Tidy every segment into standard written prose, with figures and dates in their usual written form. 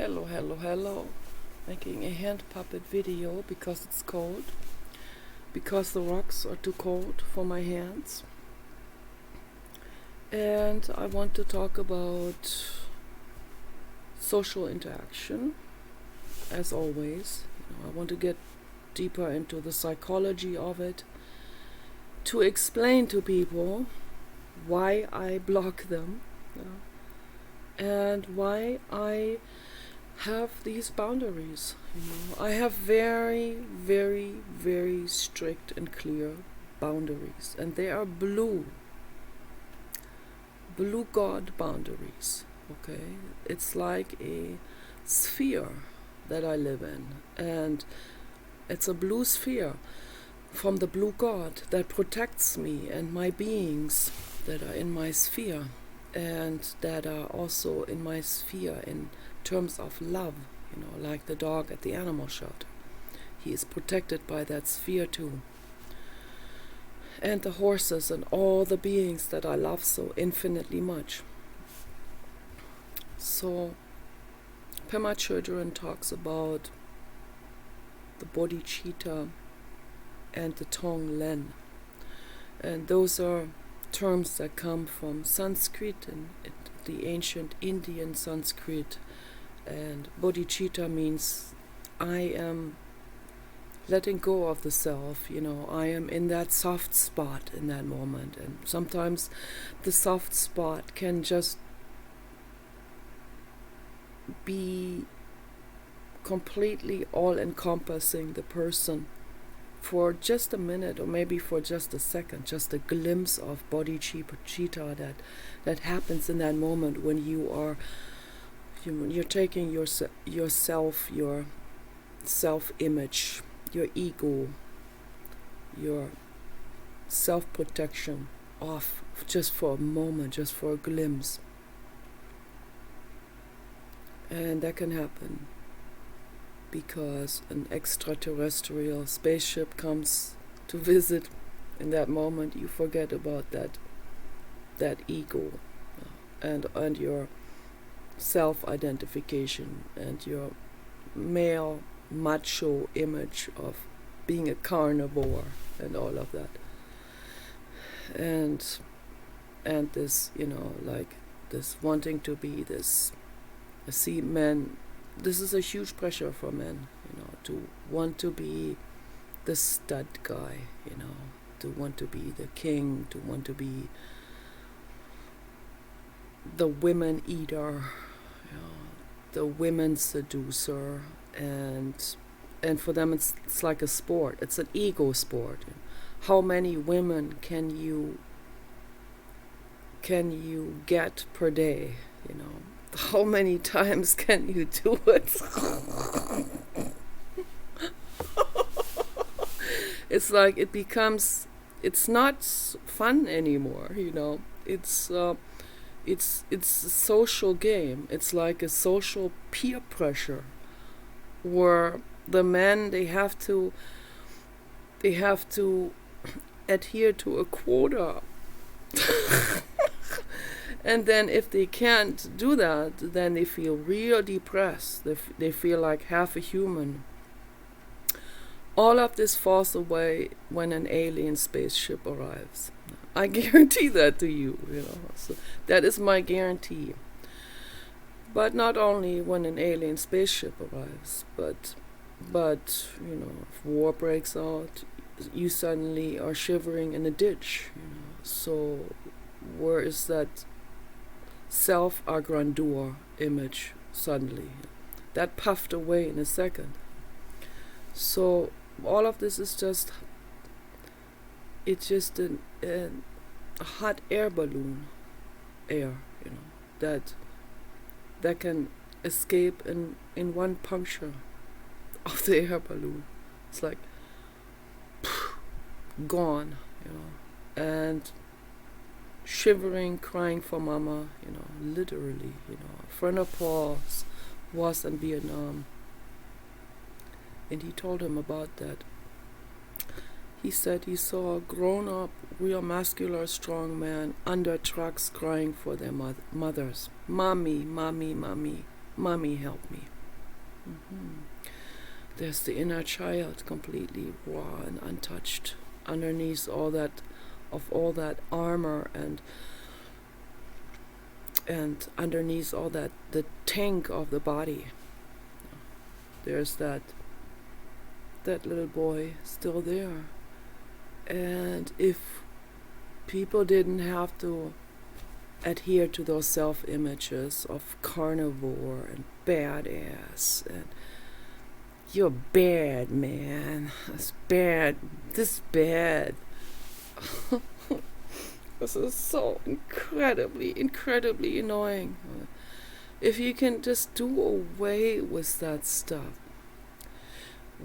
Hello. Making a hand puppet video because it's cold. Because the rocks are too cold for my hands. And I want to talk about social interaction, as always. I want to get deeper into the psychology of it, to explain to people why I block them, and why I have these boundaries. I have very, very, very strict and clear boundaries, and they are blue God boundaries. Okay, it's like a sphere that I live in, and it's a blue sphere from the blue God that protects me and my beings that are in my sphere, and that are also in my sphere in terms of love, like the dog at the animal shelter. He is protected by that sphere too. And the horses and all the beings that I love so infinitely much. So Pema Chodron talks about the bodhicitta and the Tonglen. And those are terms that come from Sanskrit and the ancient Indian Sanskrit. And bodhicitta means I am letting go of the self, I am in that soft spot in that moment. And sometimes the soft spot can just be completely all-encompassing the person for just a minute, or maybe for just a second, just a glimpse of bodhicitta that happens in that moment when you're taking your self-image, your ego, your self-protection off just for a moment, just for a glimpse. And that can happen because an extraterrestrial spaceship comes to visit. In that moment you forget about that ego and your self-identification and your male macho image of being a carnivore and all of that, and this like this wanting to be this. I see men, this is a huge pressure for men, to want to be the stud guy, to want to be the king, to want to be the women eater, the women seducer, and for them it's like a sport. It's an ego sport. How many women can you get per day? How many times can you do it? It's like it's not fun anymore, It's a social game. It's like a social peer pressure where the men, they have to adhere to a quota. And then if they can't do that, then they feel real depressed. They feel like half a human. All of this falls away when an alien spaceship arrives. I guarantee that to you, So that is my guarantee. But not only when an alien spaceship arrives, but if war breaks out, you suddenly are shivering in a ditch, So where is that self-grandeur image suddenly? That puffed away in a second. So all of this is just a hot air balloon, that can escape in one puncture of the air balloon. It's like gone, and shivering, crying for mama, literally, A friend of Paul's was in Vietnam, and he told him about that. He said he saw a grown-up, real muscular, strong man under trucks crying for their mothers. Mommy, mommy, mommy, mommy, help me. There's the inner child, completely raw and untouched, underneath all that armor, and underneath all that, the tank of the body. There's that little boy still there. And if people didn't have to adhere to those self-images of carnivore and badass and you're bad, man, that's bad, this bad. This is so incredibly annoying. If you can just do away with that stuff,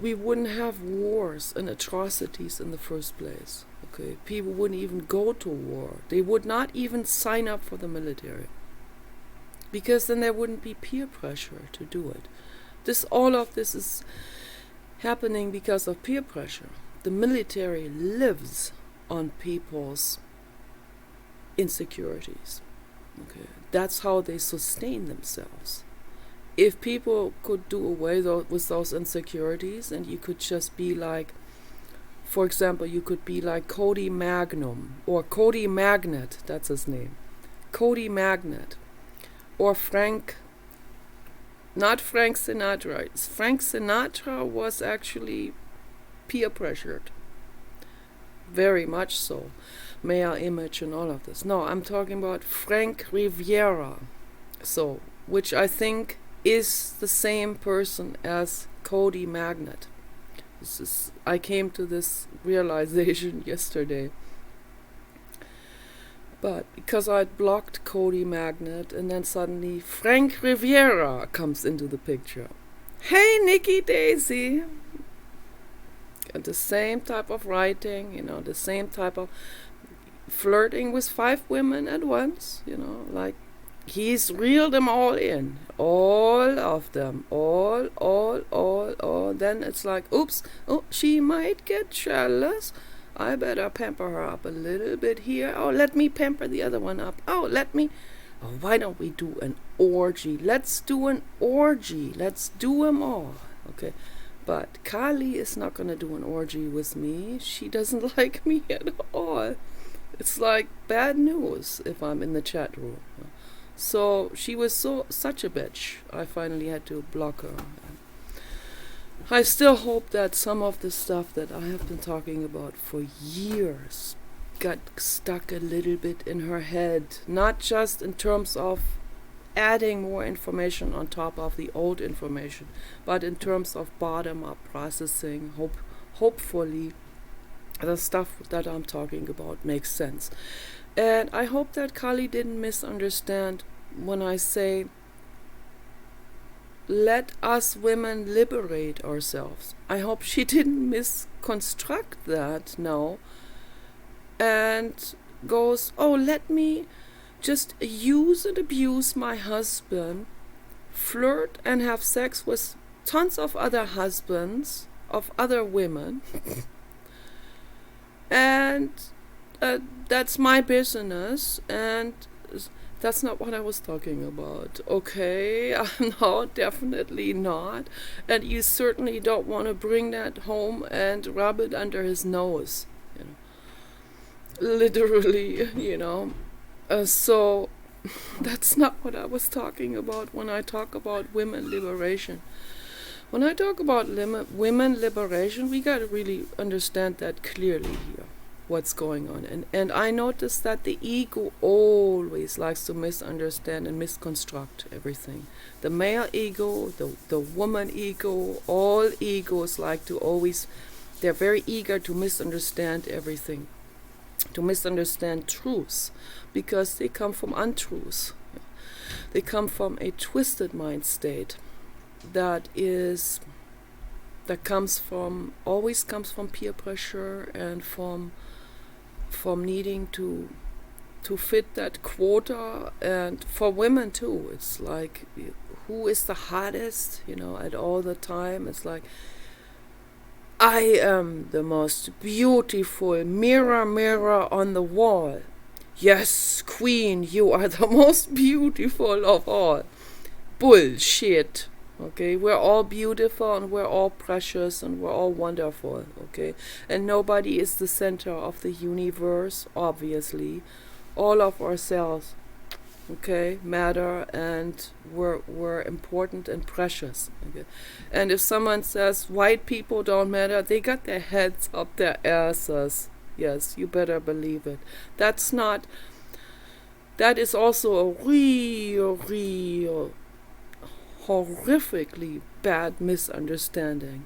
we wouldn't have wars and atrocities in the first place. Okay, people wouldn't even go to war. They would not even sign up for the military, because then there wouldn't be peer pressure to do it. All of this is happening because of peer pressure. The military lives on people's insecurities. Okay, that's how they sustain themselves. If people could do away with those insecurities, and you could just be like, for example, you could be like Cody Magnum, or Cody Magnet, that's his name. Cody Magnet. Or not Frank Sinatra. Frank Sinatra was actually peer pressured. Very much so. Male image and all of this. No, I'm talking about Frank Riviera. So, which I think is the same person as Cody Magnet. I came to this realization yesterday. But because I'd blocked Cody Magnet, and then suddenly Frank Riviera comes into the picture. Hey, Nikki Daisy! And the same type of writing, the same type of flirting with 5 women at once, like he's reeled them all in. All of them. All. Then it's like, oops, she might get jealous. I better pamper her up a little bit here. Oh, let me pamper the other one up. Why don't we do an orgy? Let's do an orgy. Let's do them all. Okay. But Kali is not going to do an orgy with me. She doesn't like me at all. It's like bad news if I'm in the chat room. So she was such a bitch. I finally had to block her. I still hope that some of the stuff that I have been talking about for years got stuck a little bit in her head. Not just in terms of adding more information on top of the old information, but in terms of bottom-up processing. Hopefully the stuff that I'm talking about makes sense. And I hope that Kali didn't misunderstand when I say, let us women liberate ourselves. I hope she didn't misconstruct that now and goes, let me just use and abuse my husband, flirt and have sex with tons of other husbands of other women, and that's my business, and that's not what I was talking about. Okay, no, definitely not. And you certainly don't want to bring that home and rub it under his nose. Literally, so that's not what I was talking about when I talk about women liberation. When I talk about women liberation, we got to really understand that clearly here. What's going on, and I noticed that the ego always likes to misunderstand and misconstruct everything. The male ego, the woman ego, all egos like to always, they're very eager to misunderstand everything, to misunderstand truths, because they come from untruths. They come from a twisted mind state always comes from peer pressure and from needing to fit that quota. And for women too, it's like, who is the hottest, at all the time. It's like, I am the most beautiful, mirror on the wall. Yes, queen, you are the most beautiful of all. Bullshit. Okay, we're all beautiful and we're all precious and we're all wonderful. Okay, and nobody is the center of the universe, obviously. All of ourselves, okay, matter, and we're important and precious. Okay, and if someone says white people don't matter, they got their heads up their asses. Yes, you better believe it. That's not. That is also a real horrifically bad misunderstanding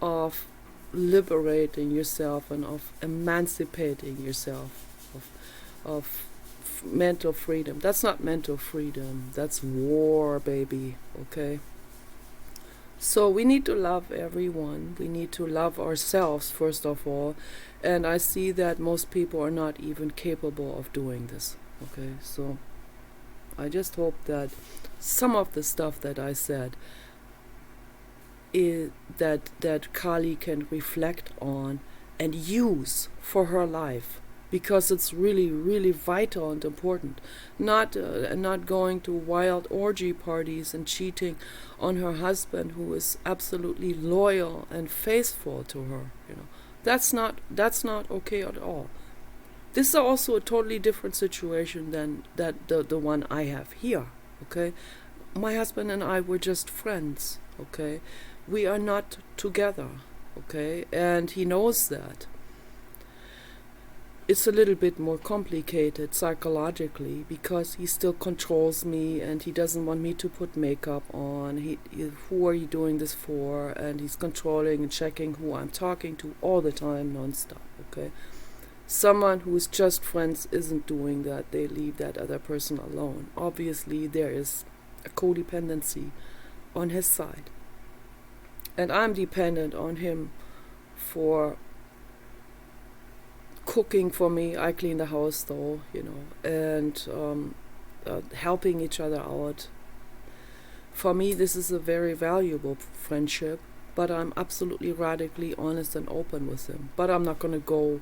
of liberating yourself and of emancipating yourself, of mental freedom. That's not mental freedom. That's war, baby. Okay? So we need to love everyone. We need to love ourselves, first of all. And I see that most people are not even capable of doing this. Okay? So I just hope that some of the stuff that I said is that Kali can reflect on and use for her life, because it's really vital and important. Not going to wild orgy parties and cheating on her husband, who is absolutely loyal and faithful to her. That's not okay at all. This is also a totally different situation than the one I have here. Okay, my husband and I were just friends. Okay, we are not together. Okay, and he knows that. It's a little bit more complicated psychologically, because he still controls me and he doesn't want me to put makeup on. Who are you doing this for? And he's controlling and checking who I'm talking to all the time, nonstop. Okay, someone who is just friends isn't doing that. They leave that other person alone. Obviously, there is a codependency on his side, and I'm dependent on him for cooking for me. I clean the house though, and helping each other out. For me, this is a very valuable friendship, but I'm absolutely radically honest and open with him. But I'm not going to go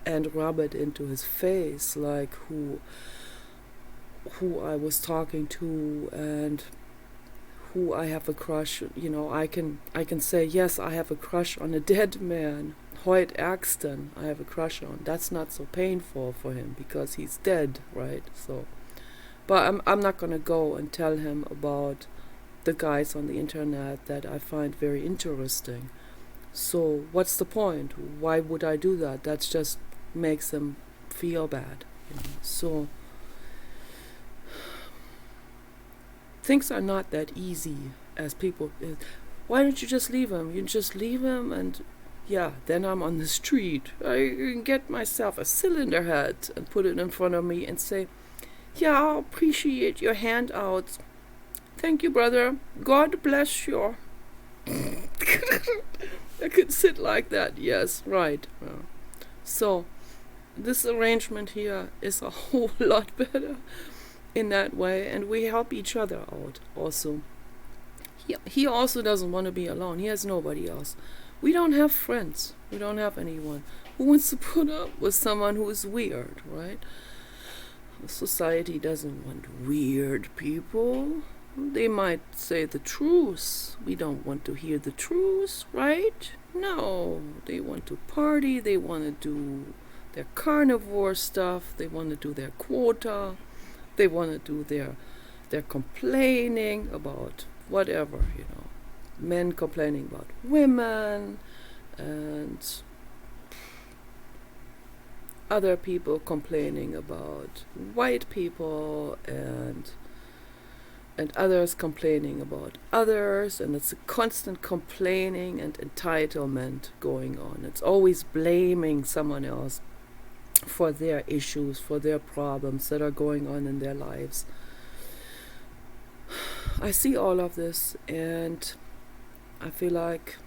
and rub it into his face, like who I was talking to and who I have a crush. I can say, yes, I have a crush on a dead man, Hoyt Axton. I have a crush on. That's not so painful for him because he's dead, right? So, but I'm not gonna go and tell him about the guys on the internet that I find very interesting. So what's the point? Why would I do that? That just makes him feel bad. So things are not that easy as people. Why don't you just leave him? You just leave him, and yeah, then I'm on the street. I can get myself a cylinder head and put it in front of me and say, yeah, I appreciate your handouts. Thank you, brother. God bless you. I could sit like that. Yes, right. So this arrangement here is a whole lot better in that way, and we help each other out also. He also doesn't want to be alone. He has nobody else. We don't have friends. We don't have anyone who wants to put up with someone who is weird, right? Society doesn't want weird people. They might say the truth. We don't want to hear the truth, right? No, they want to party. They want to do their carnivore stuff. They want to do their quota. They want to do their complaining about whatever, men complaining about women, and other people complaining about white people, and others complaining about others, and it's a constant complaining and entitlement going on. It's always blaming someone else for their issues, for their problems that are going on in their lives. I see all of this and I feel like,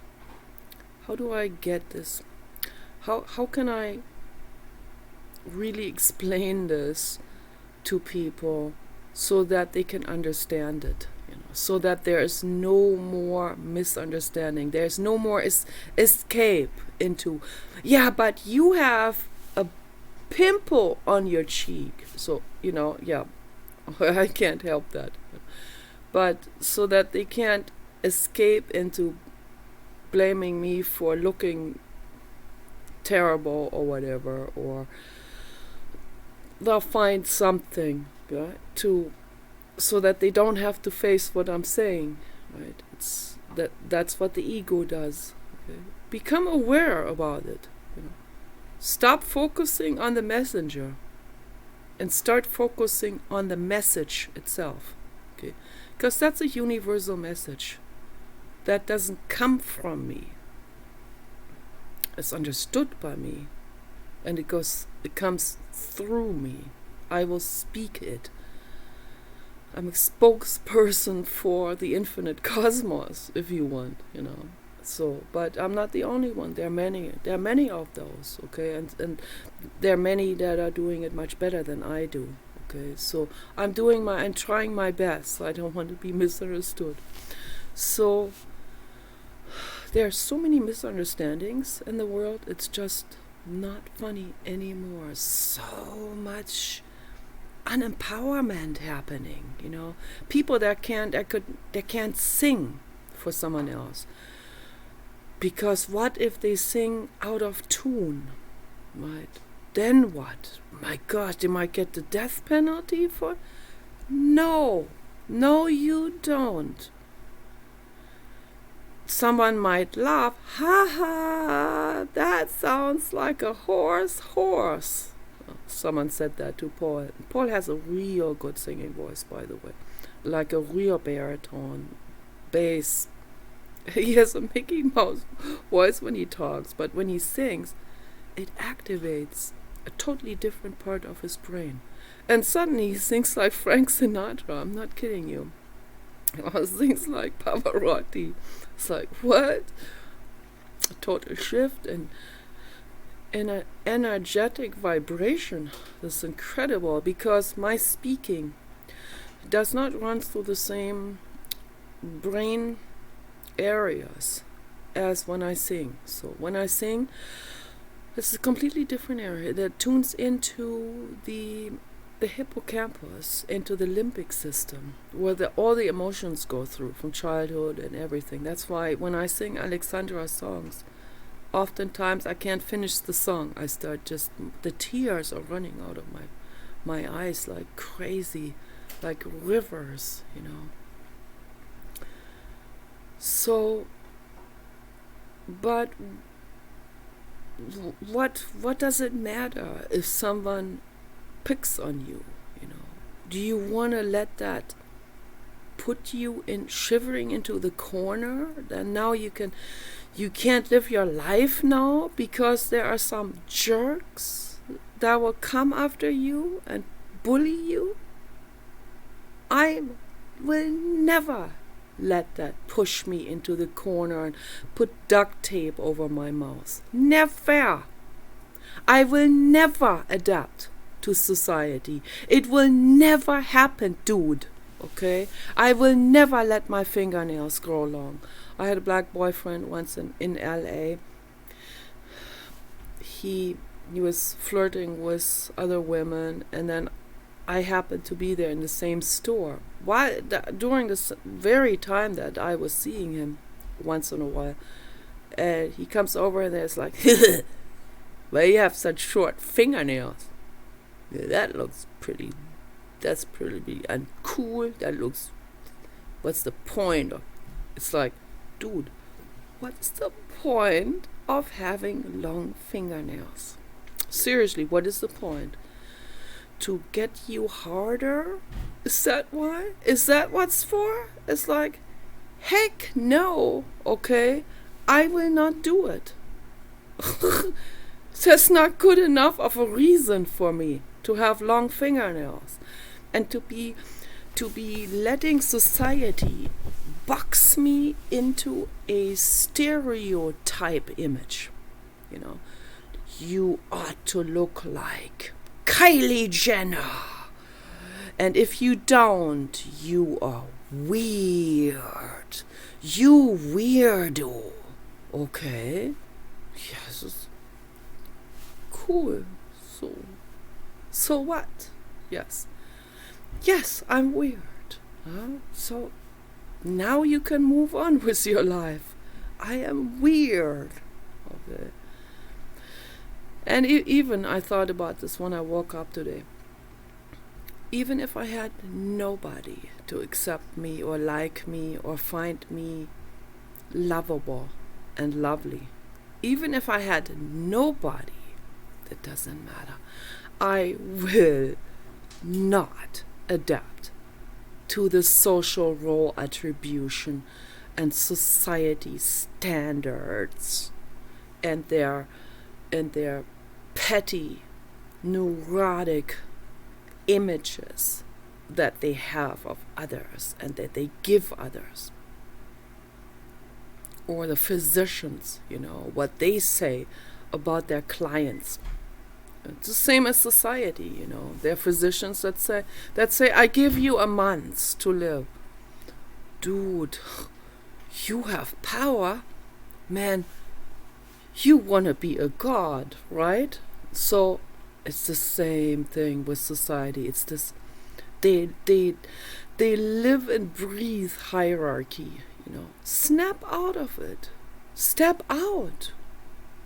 how do I get this? How can I really explain this to people so that they can understand it? So that there is no more misunderstanding. There's no more escape into, yeah, but you have a pimple on your cheek. So, yeah, I can't help that. but so that they can't escape into blaming me for looking terrible or whatever, or they'll find something, right, to so that they don't have to face what I'm saying, right? That's what the ego does. Okay? Become aware about it. Stop focusing on the messenger and start focusing on the message itself. Okay? Because that's a universal message that doesn't come from me. It's understood by me, and it comes through me. I will speak it. I'm a spokesperson for the infinite cosmos, if you want, So, but I'm not the only one. There are many of those, okay? And there are many that are doing it much better than I do, okay? So I'm trying my best. I don't want to be misunderstood. So there are so many misunderstandings in the world. It's just not funny anymore. So much unempowerment happening, People that can't sing for someone else. Because what if they sing out of tune, right? Then what? My God, they might get the death penalty for? No, you don't. Someone might laugh, ha ha, that sounds like a horse. Someone said that to Paul. Paul has a real good singing voice, by the way. Like a real baritone, bass. He has a Mickey Mouse voice when he talks, but when he sings, it activates a totally different part of his brain. And suddenly he sings like Frank Sinatra. I'm not kidding you. Or sings like Pavarotti. It's like, what? A total shift and an energetic vibration. That's incredible, because my speaking does not run through the same brain areas as when I sing. So when I sing, it's a completely different area that tunes into the hippocampus, into the limbic system, where all the emotions go through from childhood and everything. That's why when I sing Alexandra songs, oftentimes I can't finish the song. I start the tears are running out of my eyes like crazy, like rivers, So, but what does it matter if someone picks on you, Do you want to let that put you in shivering into the corner? Then now you can't live your life now because there are some jerks that will come after you and bully you? I will never let that push me into the corner and put duct tape over my mouth. Never. I will never adapt to society. It will never happen, dude. Okay? I will never let my fingernails grow long. I had a black boyfriend once in LA. He was flirting with other women, and then I happened to be there in the same store. During this very time that I was seeing him once in a while, and he comes over and there's like, well, you have such short fingernails. Yeah, that's pretty uncool. What's the point of, it's like, dude, what's the point of having long fingernails? Seriously, what is the point? To get you harder? Is that why? Is that what's for? It's like, heck no, okay? I will not do it. That's not good enough of a reason for me to have long fingernails and to be letting society box me into a stereotype image. You ought to look like Kylie Jenner. And if you don't, you are weird. You weirdo. Okay? Yes. Cool. So what? Yes, I'm weird. So Now you can move on with your life. I am weird. Okay. And even I thought about this when I woke up today. Even if I had nobody to accept me or like me or find me lovable and lovely, even if I had nobody, it doesn't matter. I will not adapt to the social role attribution and society standards and their petty, neurotic images that they have of others and that they give others. Or the physicians, what they say about their clients. It's the same as society, There are physicians that say, I give you a month to live. Dude, you have power. Man, you want to be a god, right? So it's the same thing with society. It's this, they live and breathe hierarchy, Snap out of it. Step out.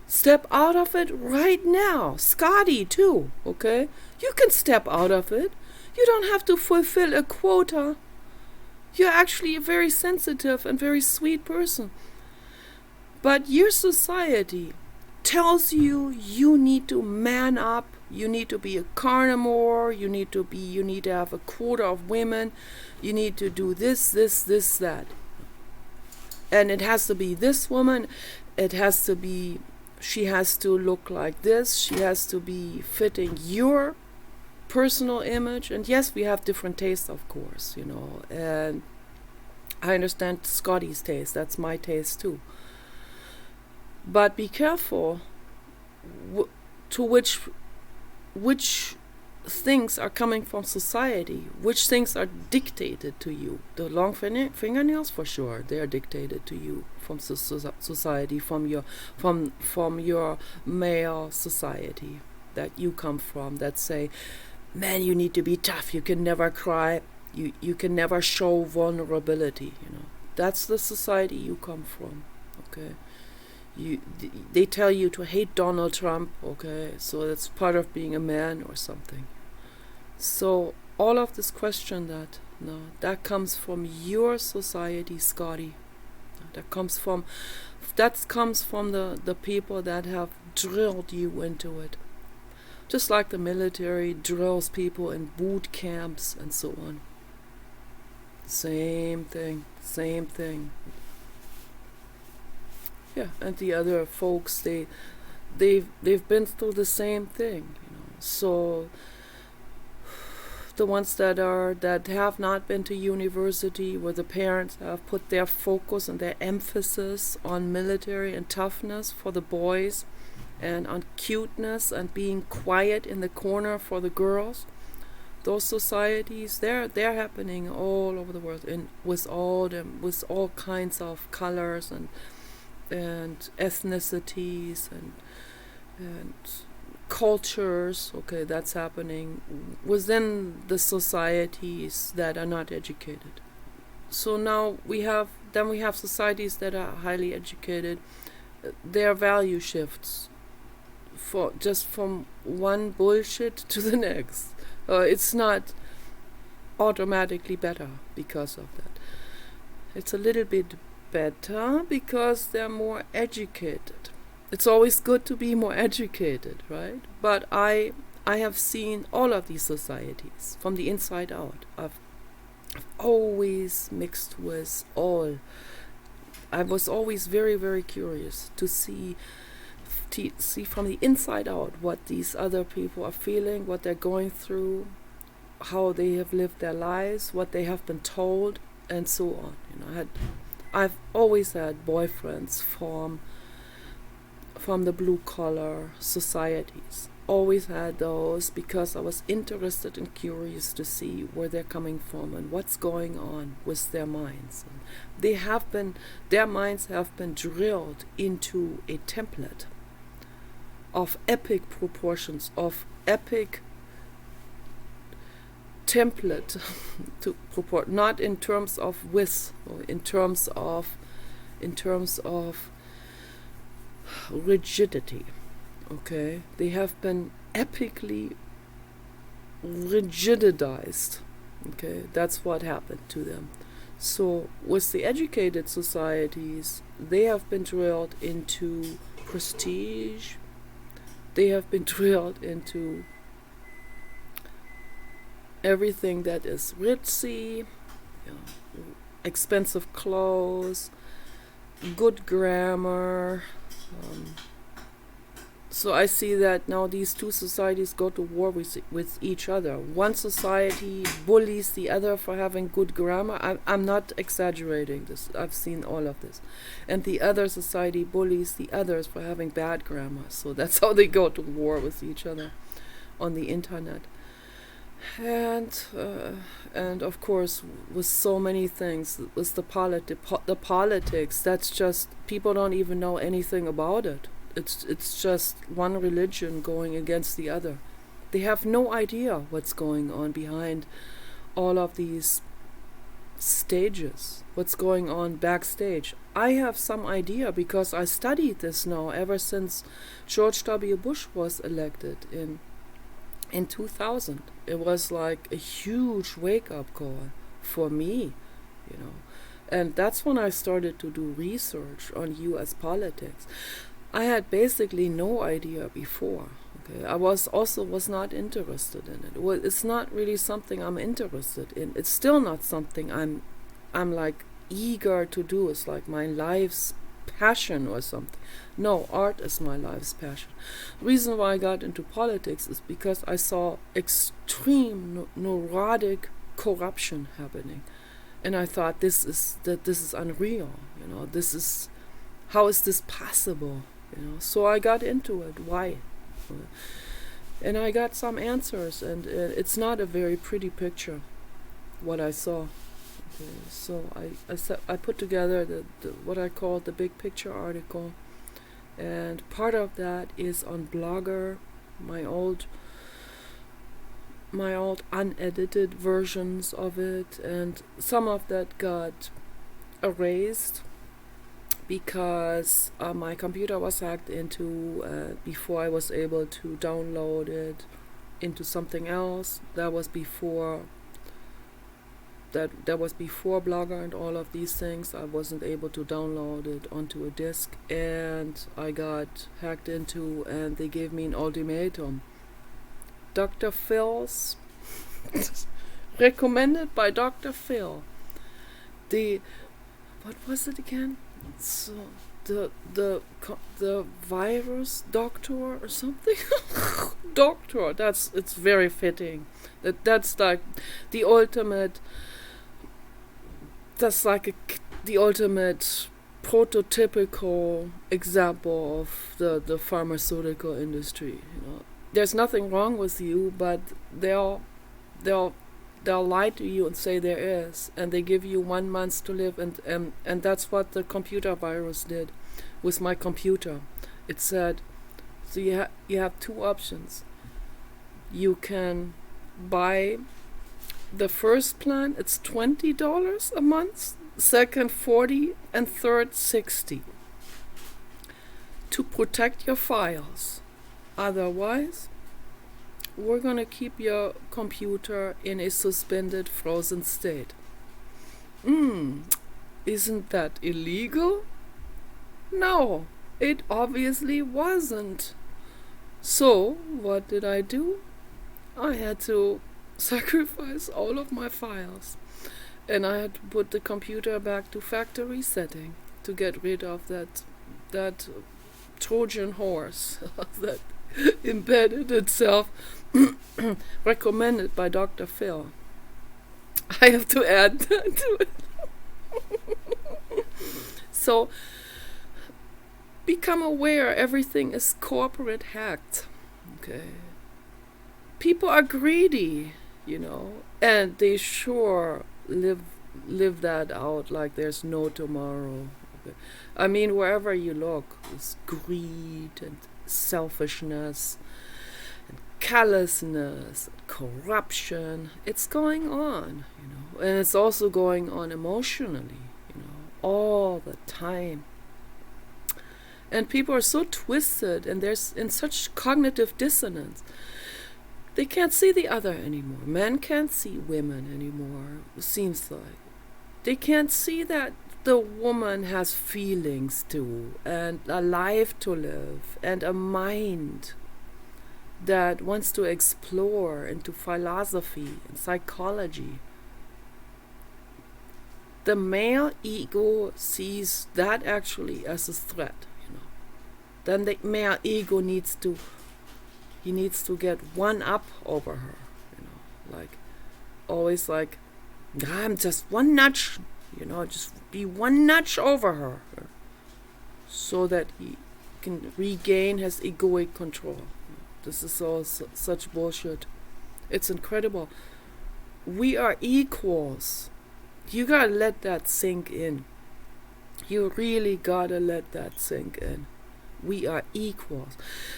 Step out of it right now. Scotty, too, okay? You can step out of it. You don't have to fulfill a quota. You're actually a very sensitive and very sweet person. But your society tells you need to man up. You need to be a carnivore. You need to have a quota of women. You need to do this, that. And it has to be this woman. She has to look like this. She has to be fitting your personal image. And yes, we have different tastes, of course, And I understand Scotty's taste. That's my taste too. But be careful to which things are coming from society, which things are dictated to you. The long fingernails, for sure, they are dictated to you from society, from your male society that you come from, that say, man, you need to be tough, you can never cry, you can never show vulnerability, That's the society you come from, okay? They tell you to hate Donald Trump, okay? So that's part of being a man or something. So all of this question that comes from your society, Scotty. That comes from the people that have drilled you into it. Just like the military drills people in boot camps and so on. Same thing. Yeah, and the other folks, they've been through the same thing, So the ones that have not been to university, where the parents have put their focus and their emphasis on military and toughness for the boys, and on cuteness and being quiet in the corner for the girls. Those societies, they're happening all over the world, and with all kinds of colors and ethnicities and cultures. Okay, that's happening within the societies that are not educated. So now we have societies that are highly educated. Their value shifts from one bullshit to the next. It's not automatically better because of that. It's a little bit better because they're more educated. It's always good to be more educated, right? But I have seen all of these societies from the inside out. I've always mixed with all. I was always very, very curious to see from the inside out what these other people are feeling, what they're going through, how they have lived their lives, what they have been told, and so on. I've always had boyfriends from the blue collar societies. Always had those because I was interested and curious to see where they're coming from and what's going on with their minds. And their minds have been drilled into a template of epic proportions, of epic template to purport, not in terms of width, or in terms of rigidity. Okay, they have been epically rigidized. Okay, that's what happened to them. So with the educated societies, they have been drilled into prestige. They have been drilled into everything that is ritzy, expensive clothes, good grammar. So I see that now these two societies go to war with each other. One society bullies the other for having good grammar. I'm not exaggerating this. I've seen all of this. And the other society bullies the others for having bad grammar. So that's how they go to war with each other on the internet. And of course, with so many things, with the politics, that's just, people don't even know anything about it. It's just one religion going against the other. They have no idea what's going on behind all of these stages, what's going on backstage. I have some idea because I studied this now ever since George W. Bush was elected in 2000. It was like a huge wake-up call for me, and that's when I started to do research on US politics. I had basically no idea before. Okay, I was not interested in it. Well, it's not really something I'm interested in. It's still not something I'm like eager to do. It's like my life's passion or something. No, art is my life's passion. The reason why I got into politics is because I saw extreme neurotic corruption happening, and I thought this is unreal. How is this possible? So I got into it. Why? And I got some answers, and it's not a very pretty picture what I saw. Okay, so I put together the what I call the big picture article, and part of that is on Blogger, my old unedited versions of it, and some of that got erased because my computer was hacked into before I was able to download it into something else. That was before Blogger and all of these things. I wasn't able to download it onto a disk, and I got hacked into, and they gave me an ultimatum. Dr. Phil's recommended by Dr. Phil. What was it again? So the virus doctor or something. Doctor. It's very fitting. That's like the ultimate. That's like the ultimate prototypical example of the pharmaceutical industry. There's nothing wrong with you, but they'll lie to you and say there is, and they give you 1 month to live, and that's what the computer virus did with my computer. It said, so you have two options. You can buy the first plan, it's $20 a month, second $40, and third $60 to protect your files. Otherwise, we're gonna keep your computer in a suspended, frozen state. Isn't that illegal? No, it obviously wasn't. So, what did I do? I had to sacrifice all of my files, and I had to put the computer back to factory setting to get rid of that Trojan horse that embedded itself. Recommended by Dr. Phil. I have to add that to it. So, become aware everything is corporate hacked. Okay. People are greedy, and they sure live that out like there's no tomorrow. Okay. I mean, wherever you look, it's greed and selfishness, callousness, corruption. It's going on, and it's also going on emotionally, all the time. And people are so twisted, and they're in such cognitive dissonance. They can't see the other anymore. Men can't see women anymore, it seems like. They can't see that the woman has feelings too, and a life to live, and a mind that wants to explore into philosophy and psychology. The male ego sees that actually as a threat, Then the male ego needs to get one up over her, like always like, I'm just one notch, just be one notch over her, so that he can regain his egoic control. This is all such bullshit. It's incredible. We are equals. You gotta let that sink in. You really gotta let that sink in. We are equals.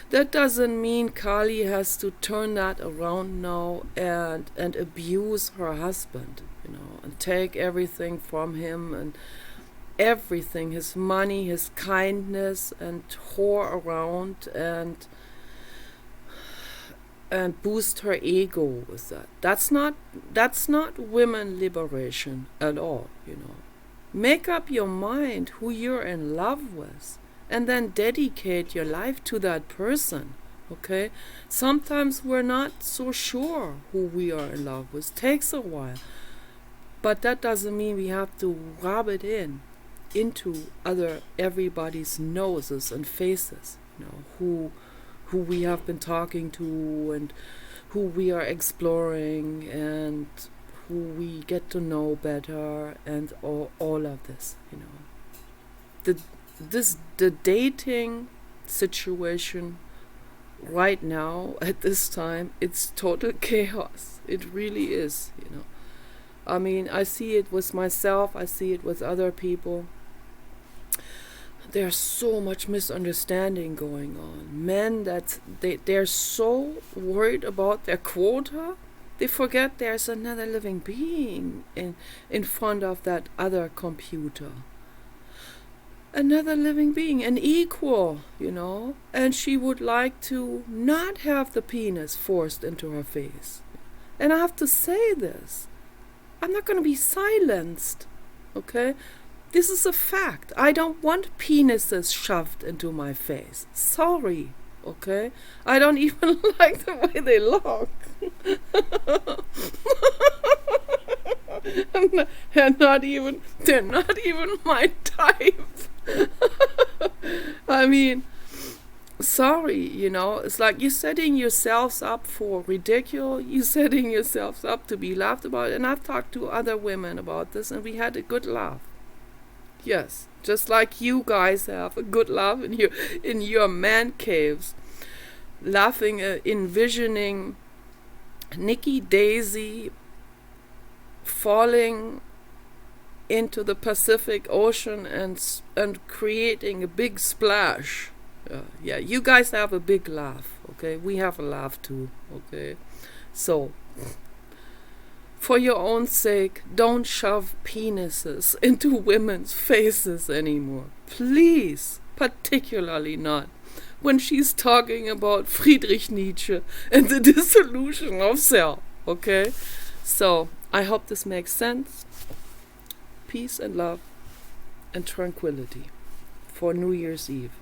That doesn't mean Kali has to turn that around now and abuse her husband, and take everything from him, and everything, his money, his kindness, and whore around and boost her ego with that. That's not women liberation at all, Make up your mind who you're in love with, and then dedicate your life to that person, okay? Sometimes we're not so sure who we are in love with. Takes a while. But that doesn't mean we have to rub it into everybody's noses and faces, who we have been talking to, and who we are exploring, and who we get to know better, and all of this, The dating situation right now at this time, it's total chaos. It really is, I mean, I see it with myself, I see it with other people. There's so much misunderstanding going on. Men they're so worried about their quota, they forget there's another living being in front of that other computer. Another living being, an equal, and she would like to not have the penis forced into her face. And I have to say this. I'm not going to be silenced, okay? This is a fact. I don't want penises shoved into my face. Sorry, okay? I don't even like the way they look. They're not even my type. I mean, sorry, it's like you're setting yourselves up for ridicule. You're setting yourselves up to be laughed about. And I've talked to other women about this, and we had a good laugh. Yes, just like you guys have a good laugh in your man caves, laughing, envisioning Nikki Daisy falling into the Pacific Ocean and creating a big splash. Yeah, you guys have a big laugh, okay? We have a laugh too, okay? So, for your own sake, don't shove penises into women's faces anymore. Please, particularly not when she's talking about Friedrich Nietzsche and the dissolution of self, okay? So, I hope this makes sense. Peace and love and tranquility for New Year's Eve.